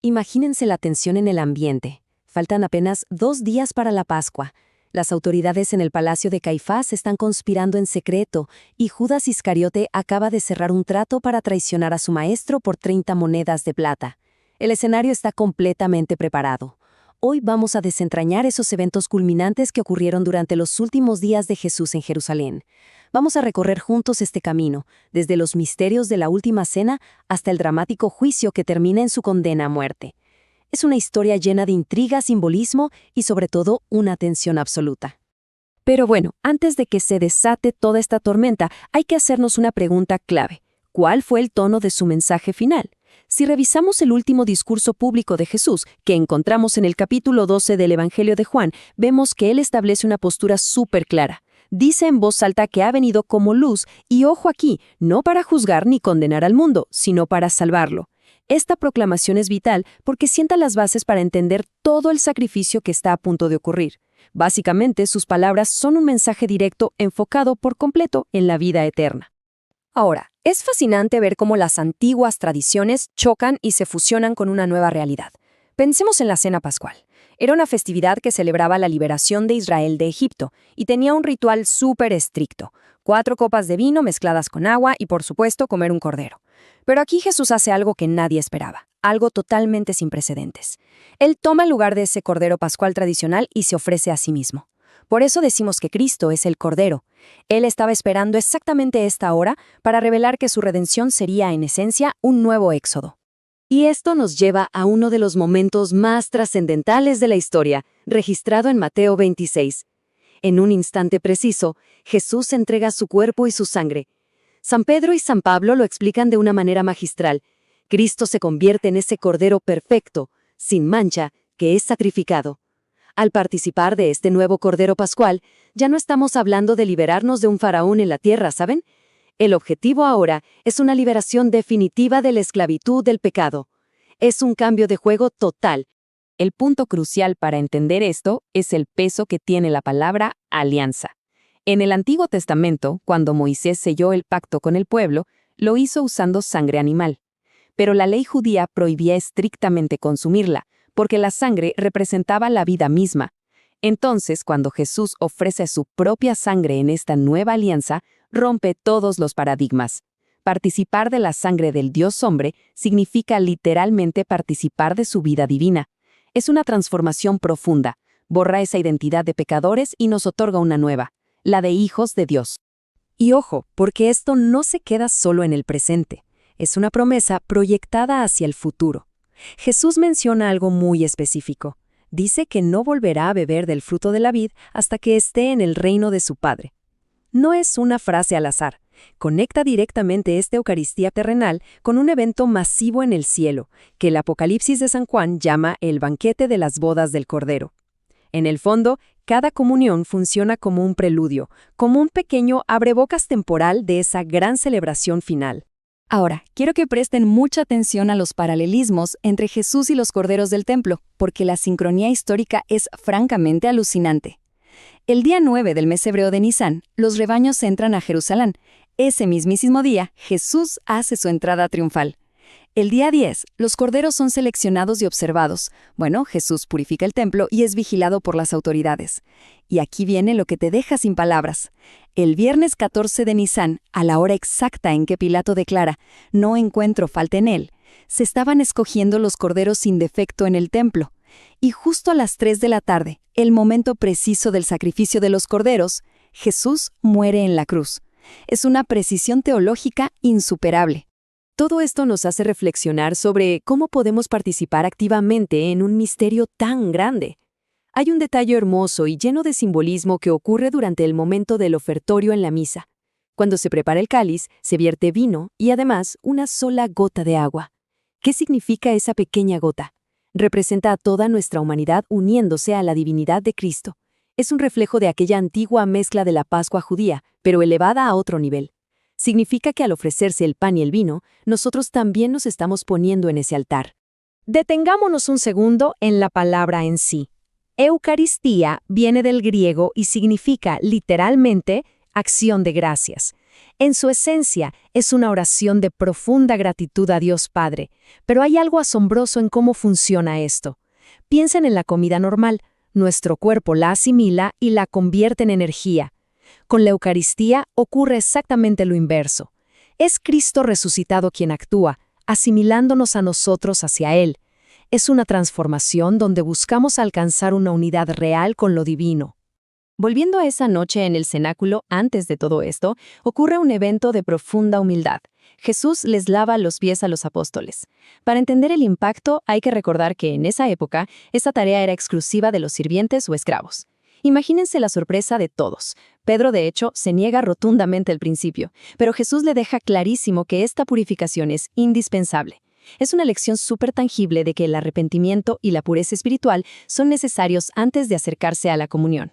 Imagínense la tensión en el ambiente. Faltan apenas 2 días para la Pascua. Las autoridades en el palacio de Caifás están conspirando en secreto y Judas Iscariote acaba de cerrar un trato para traicionar a su maestro por 30 monedas de plata. El escenario está completamente preparado. Hoy vamos a desentrañar esos eventos culminantes que ocurrieron durante los últimos días de Jesús en Jerusalén. Vamos a recorrer juntos este camino, desde los misterios de la última cena hasta el dramático juicio que termina en su condena a muerte. Es una historia llena de intriga, simbolismo y sobre todo una tensión absoluta. Pero bueno, antes de que se desate toda esta tormenta, hay que hacernos una pregunta clave. ¿Cuál fue el tono de su mensaje final? Si revisamos el último discurso público de Jesús, que encontramos en el capítulo 12 del Evangelio de Juan, vemos que él establece una postura súper clara. Dice en voz alta que ha venido como luz, y ojo aquí, no para juzgar ni condenar al mundo, sino para salvarlo. Esta proclamación es vital porque sienta las bases para entender todo el sacrificio que está a punto de ocurrir. Básicamente, sus palabras son un mensaje directo enfocado por completo en la vida eterna. Ahora, es fascinante ver cómo las antiguas tradiciones chocan y se fusionan con una nueva realidad. Pensemos en la Cena Pascual. Era una festividad que celebraba la liberación de Israel de Egipto y tenía un ritual súper estricto: 4 copas de vino mezcladas con agua y, por supuesto, comer un cordero. Pero aquí Jesús hace algo que nadie esperaba, algo totalmente sin precedentes. Él toma el lugar de ese cordero pascual tradicional y se ofrece a sí mismo. Por eso decimos que Cristo es el Cordero. Él estaba esperando exactamente esta hora para revelar que su redención sería, en esencia, un nuevo éxodo. Y esto nos lleva a uno de los momentos más trascendentales de la historia, registrado en Mateo 26. En un instante preciso, Jesús entrega su cuerpo y su sangre. San Pedro y San Pablo lo explican de una manera magistral. Cristo se convierte en ese Cordero perfecto, sin mancha, que es sacrificado. Al participar de este nuevo Cordero Pascual, ya no estamos hablando de liberarnos de un faraón en la tierra, ¿saben? El objetivo ahora es una liberación definitiva de la esclavitud del pecado. Es un cambio de juego total. El punto crucial para entender esto es el peso que tiene la palabra alianza. En el Antiguo Testamento, cuando Moisés selló el pacto con el pueblo, lo hizo usando sangre animal. Pero la ley judía prohibía estrictamente consumirla, porque la sangre representaba la vida misma. Entonces, cuando Jesús ofrece su propia sangre en esta nueva alianza, rompe todos los paradigmas. Participar de la sangre del Dios hombre significa literalmente participar de su vida divina. Es una transformación profunda, borra esa identidad de pecadores y nos otorga una nueva, la de hijos de Dios. Y ojo, porque esto no se queda solo en el presente, es una promesa proyectada hacia el futuro. Jesús menciona algo muy específico. Dice que no volverá a beber del fruto de la vid hasta que esté en el reino de su Padre. No es una frase al azar. Conecta directamente esta Eucaristía terrenal con un evento masivo en el cielo, que el Apocalipsis de San Juan llama el banquete de las bodas del Cordero. En el fondo, cada comunión funciona como un preludio, como un pequeño abrebocas temporal de esa gran celebración final. Ahora, quiero que presten mucha atención a los paralelismos entre Jesús y los corderos del templo, porque la sincronía histórica es francamente alucinante. El día 9 del mes hebreo de Nisán, los rebaños entran a Jerusalén. Ese mismísimo día, Jesús hace su entrada triunfal. El día 10, los corderos son seleccionados y observados. Bueno, Jesús purifica el templo y es vigilado por las autoridades. Y aquí viene lo que te deja sin palabras. El viernes 14 de Nisán, a la hora exacta en que Pilato declara, no encuentro falta en él, se estaban escogiendo los corderos sin defecto en el templo. Y justo a las 3 de la tarde, el momento preciso del sacrificio de los corderos, Jesús muere en la cruz. Es una precisión teológica insuperable. Todo esto nos hace reflexionar sobre cómo podemos participar activamente en un misterio tan grande. Hay un detalle hermoso y lleno de simbolismo que ocurre durante el momento del ofertorio en la misa. Cuando se prepara el cáliz, se vierte vino y además una sola gota de agua. ¿Qué significa esa pequeña gota? Representa a toda nuestra humanidad uniéndose a la divinidad de Cristo. Es un reflejo de aquella antigua mezcla de la Pascua judía, pero elevada a otro nivel. Significa que al ofrecerse el pan y el vino, nosotros también nos estamos poniendo en ese altar. Detengámonos un segundo en la palabra en sí. Eucaristía viene del griego y significa literalmente acción de gracias. En su esencia, es una oración de profunda gratitud a Dios Padre, pero hay algo asombroso en cómo funciona esto. Piensen en la comida normal. Nuestro cuerpo la asimila y la convierte en energía. Con la Eucaristía ocurre exactamente lo inverso. Es Cristo resucitado quien actúa, asimilándonos a nosotros hacia Él. Es una transformación donde buscamos alcanzar una unidad real con lo divino. Volviendo a esa noche en el cenáculo, antes de todo esto, ocurre un evento de profunda humildad. Jesús les lava los pies a los apóstoles. Para entender el impacto, hay que recordar que en esa época, esa tarea era exclusiva de los sirvientes o esclavos. Imagínense la sorpresa de todos. Pedro, de hecho, se niega rotundamente al principio, pero Jesús le deja clarísimo que esta purificación es indispensable. Es una lección súper tangible de que el arrepentimiento y la pureza espiritual son necesarios antes de acercarse a la comunión.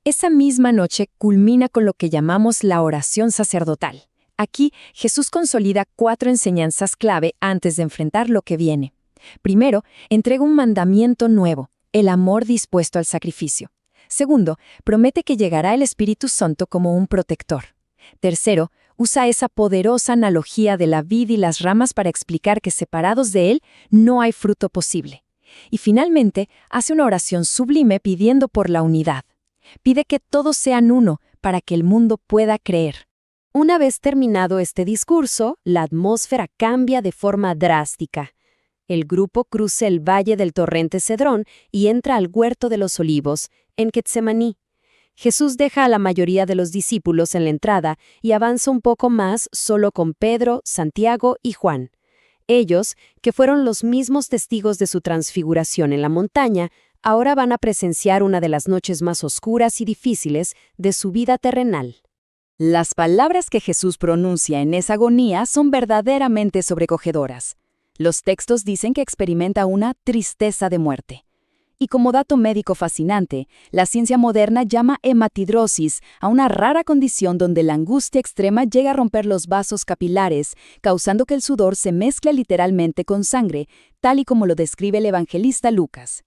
Esa misma noche culmina con lo que llamamos la oración sacerdotal. Aquí, Jesús consolida 4 enseñanzas clave antes de enfrentar lo que viene. Primero, entrega un mandamiento nuevo, el amor dispuesto al sacrificio. Segundo, promete que llegará el Espíritu Santo como un protector. Tercero, usa esa poderosa analogía de la vid y las ramas para explicar que separados de él no hay fruto posible. Y finalmente, hace una oración sublime pidiendo por la unidad. Pide que todos sean uno para que el mundo pueda creer. Una vez terminado este discurso, la atmósfera cambia de forma drástica. El grupo cruza el valle del torrente Cedrón y entra al huerto de los olivos, en Getsemaní. Jesús deja a la mayoría de los discípulos en la entrada y avanza un poco más solo con Pedro, Santiago y Juan. Ellos, que fueron los mismos testigos de su transfiguración en la montaña, ahora van a presenciar una de las noches más oscuras y difíciles de su vida terrenal. Las palabras que Jesús pronuncia en esa agonía son verdaderamente sobrecogedoras. Los textos dicen que experimenta una tristeza de muerte. Y como dato médico fascinante, la ciencia moderna llama hematidrosis a una rara condición donde la angustia extrema llega a romper los vasos capilares, causando que el sudor se mezcle literalmente con sangre, tal y como lo describe el evangelista Lucas.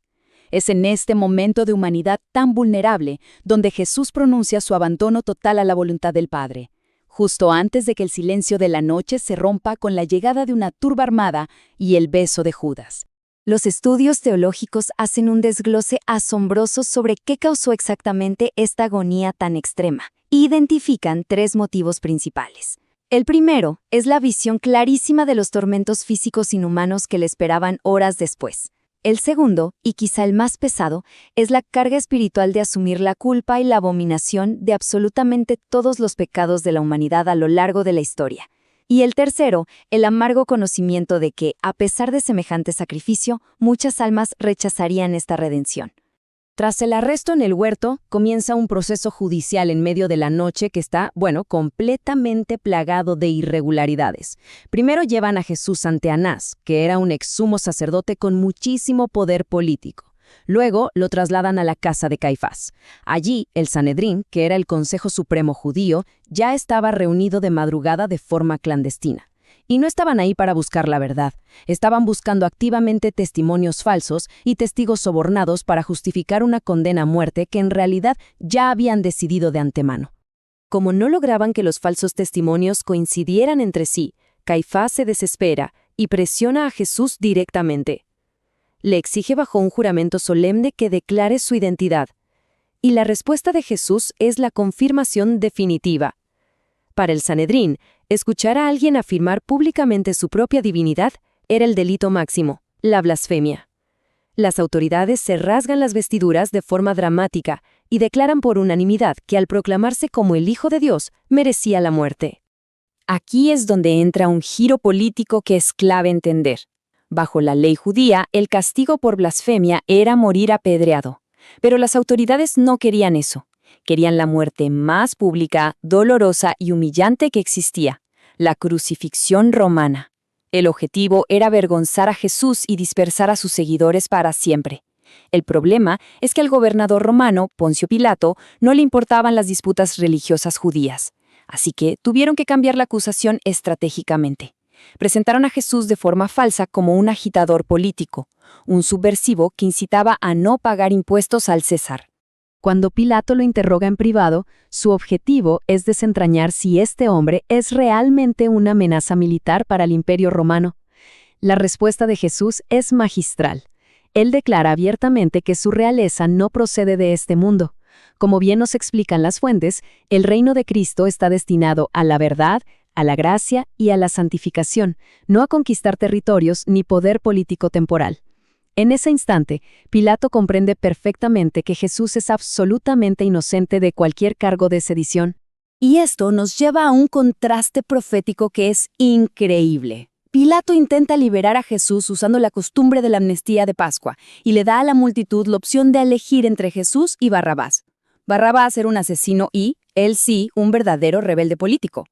Es en este momento de humanidad tan vulnerable donde Jesús pronuncia su abandono total a la voluntad del Padre, justo antes de que el silencio de la noche se rompa con la llegada de una turba armada y el beso de Judas. Los estudios teológicos hacen un desglose asombroso sobre qué causó exactamente esta agonía tan extrema. Identifican 3 motivos principales. El primero es la visión clarísima de los tormentos físicos inhumanos que le esperaban horas después. El segundo, y quizá el más pesado, es la carga espiritual de asumir la culpa y la abominación de absolutamente todos los pecados de la humanidad a lo largo de la historia. Y el tercero, el amargo conocimiento de que, a pesar de semejante sacrificio, muchas almas rechazarían esta redención. Tras el arresto en el huerto, comienza un proceso judicial en medio de la noche que está, completamente plagado de irregularidades. Primero llevan a Jesús ante Anás, que era un exsumo sacerdote con muchísimo poder político. Luego lo trasladan a la casa de Caifás. Allí, el Sanedrín, que era el Consejo Supremo judío, ya estaba reunido de madrugada de forma clandestina. Y no estaban ahí para buscar la verdad. Estaban buscando activamente testimonios falsos y testigos sobornados para justificar una condena a muerte que en realidad ya habían decidido de antemano. Como no lograban que los falsos testimonios coincidieran entre sí, Caifás se desespera y presiona a Jesús directamente. Le exige bajo un juramento solemne que declare su identidad. Y la respuesta de Jesús es la confirmación definitiva. Para el Sanedrín, escuchar a alguien afirmar públicamente su propia divinidad era el delito máximo, la blasfemia. Las autoridades se rasgan las vestiduras de forma dramática y declaran por unanimidad que al proclamarse como el Hijo de Dios, merecía la muerte. Aquí es donde entra un giro político que es clave entender. Bajo la ley judía, el castigo por blasfemia era morir apedreado. Pero las autoridades no querían eso. Querían la muerte más pública, dolorosa y humillante que existía, la crucifixión romana. El objetivo era avergonzar a Jesús y dispersar a sus seguidores para siempre. El problema es que al gobernador romano, Poncio Pilato, no le importaban las disputas religiosas judías. Así que tuvieron que cambiar la acusación estratégicamente. Presentaron a Jesús de forma falsa como un agitador político, un subversivo que incitaba a no pagar impuestos al César. Cuando Pilato lo interroga en privado, su objetivo es desentrañar si este hombre es realmente una amenaza militar para el Imperio Romano. La respuesta de Jesús es magistral. Él declara abiertamente que su realeza no procede de este mundo. Como bien nos explican las fuentes, el reino de Cristo está destinado a la verdad, a la gracia y a la santificación, no a conquistar territorios ni poder político temporal. En ese instante, Pilato comprende perfectamente que Jesús es absolutamente inocente de cualquier cargo de sedición. Y esto nos lleva a un contraste profético que es increíble. Pilato intenta liberar a Jesús usando la costumbre de la amnistía de Pascua y le da a la multitud la opción de elegir entre Jesús y Barrabás. Barrabás era un asesino y, él sí, un verdadero rebelde político.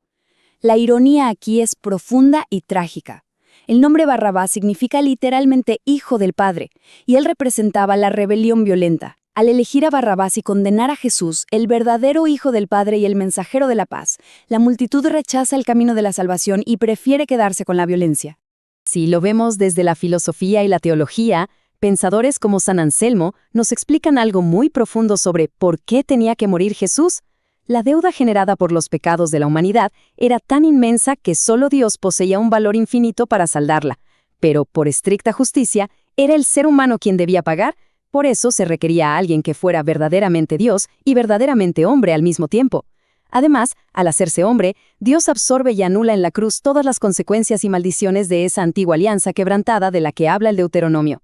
La ironía aquí es profunda y trágica. El nombre Barrabás significa literalmente hijo del Padre, y él representaba la rebelión violenta. Al elegir a Barrabás y condenar a Jesús, el verdadero hijo del Padre y el mensajero de la paz, la multitud rechaza el camino de la salvación y prefiere quedarse con la violencia. Si lo vemos desde la filosofía y la teología, pensadores como San Anselmo nos explican algo muy profundo sobre por qué tenía que morir Jesús. La deuda generada por los pecados de la humanidad era tan inmensa que solo Dios poseía un valor infinito para saldarla, pero por estricta justicia, era el ser humano quien debía pagar. Por eso se requería a alguien que fuera verdaderamente Dios y verdaderamente hombre al mismo tiempo. Además, al hacerse hombre, Dios absorbe y anula en la cruz todas las consecuencias y maldiciones de esa antigua alianza quebrantada de la que habla el Deuteronomio.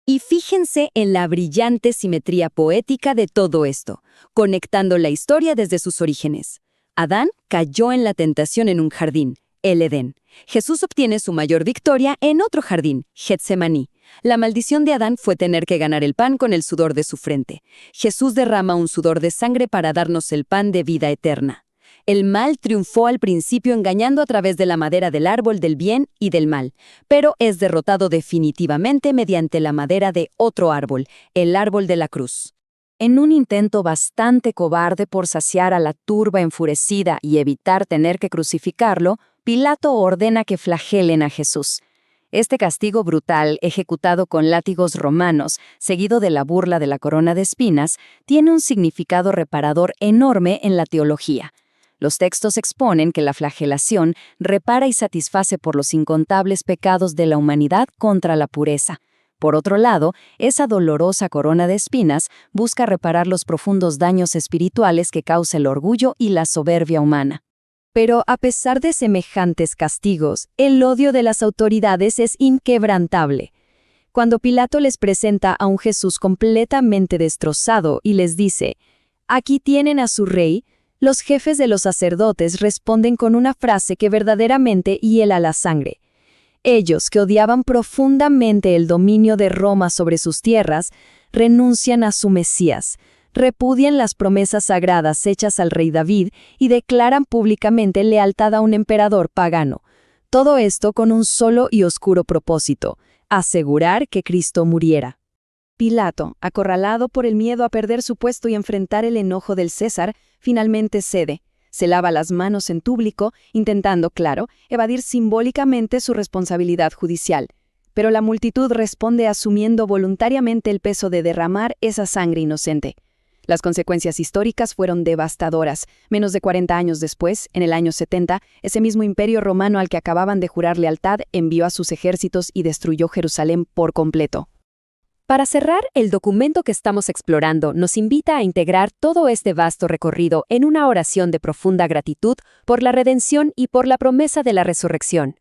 Y fíjense en la brillante simetría poética de todo esto, conectando la historia desde sus orígenes. Adán cayó en la tentación en un jardín, el Edén. Jesús obtiene su mayor victoria en otro jardín, Getsemaní. La maldición de Adán fue tener que ganar el pan con el sudor de su frente. Jesús derrama un sudor de sangre para darnos el pan de vida eterna. El mal triunfó al principio engañando a través de la madera del árbol del bien y del mal, pero es derrotado definitivamente mediante la madera de otro árbol, el árbol de la cruz. En un intento bastante cobarde por saciar a la turba enfurecida y evitar tener que crucificarlo, Pilato ordena que flagelen a Jesús. Este castigo brutal, ejecutado con látigos romanos, seguido de la burla de la corona de espinas, tiene un significado reparador enorme en la teología. Los textos exponen que la flagelación repara y satisface por los incontables pecados de la humanidad contra la pureza. Por otro lado, esa dolorosa corona de espinas busca reparar los profundos daños espirituales que causa el orgullo y la soberbia humana. Pero a pesar de semejantes castigos, el odio de las autoridades es inquebrantable. Cuando Pilato les presenta a un Jesús completamente destrozado y les dice, «Aquí tienen a su rey», los jefes de los sacerdotes responden con una frase que verdaderamente hiela la sangre. Ellos, que odiaban profundamente el dominio de Roma sobre sus tierras, renuncian a su Mesías, repudian las promesas sagradas hechas al rey David y declaran públicamente lealtad a un emperador pagano. Todo esto con un solo y oscuro propósito: asegurar que Cristo muriera. Pilato, acorralado por el miedo a perder su puesto y enfrentar el enojo del César, finalmente cede. Se lava las manos en público, intentando, claro, evadir simbólicamente su responsabilidad judicial. Pero la multitud responde asumiendo voluntariamente el peso de derramar esa sangre inocente. Las consecuencias históricas fueron devastadoras. Menos de 40 años después, en el año 70, ese mismo imperio romano al que acababan de jurar lealtad envió a sus ejércitos y destruyó Jerusalén por completo. Para cerrar, el documento que estamos explorando nos invita a integrar todo este vasto recorrido en una oración de profunda gratitud por la redención y por la promesa de la resurrección.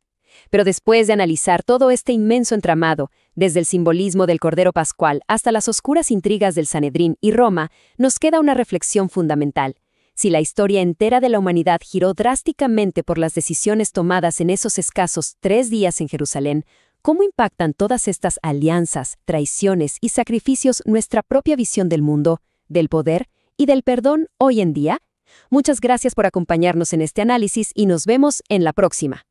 Pero después de analizar todo este inmenso entramado, desde el simbolismo del Cordero Pascual hasta las oscuras intrigas del Sanedrín y Roma, nos queda una reflexión fundamental. Si la historia entera de la humanidad giró drásticamente por las decisiones tomadas en esos escasos 3 días en Jerusalén, ¿cómo impactan todas estas alianzas, traiciones y sacrificios nuestra propia visión del mundo, del poder y del perdón hoy en día? Muchas gracias por acompañarnos en este análisis y nos vemos en la próxima.